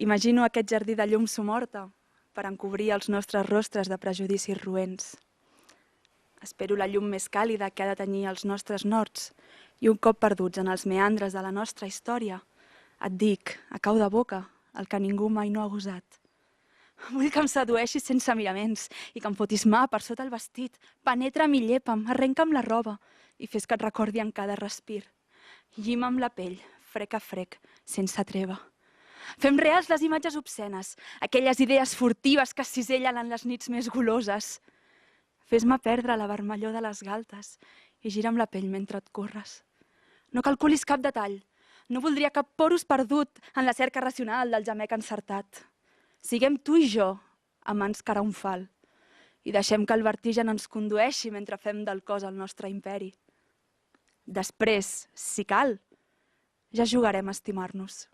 Imagino aquest jardí de llum somorta per encobrir els nostres rostres de prejudicis roents. Espero la llum més càlida que ha de tenyir els nostres nords i un cop perduts en els meandres de la nostra història, et dic, a cau de boca, el que ningú mai no ha gosat. Vull que em sedueixis sense miraments i que em fotis mà per sota el vestit, penetra'm i llepa'm, arrenca'm la roba i fes que et recordi en cada respir. Llima'm la pell, frec a frec, sense treva. Fem reals les imatges obscenes, aquelles idees furtives que es cisellen en les nits més goloses. Fes-me perdre la vermellor de les galtes i gira'm la pell mentre et corres. No calculis cap detall. No voldria cap porus perdut en la cerca racional del gemec encertat. Siguem tu i jo, amants cara a un fal, i deixem que el vertigen ens condueixi mentre fem del cos el nostre imperi. Després, si cal, ja jugarem a estimar-nos.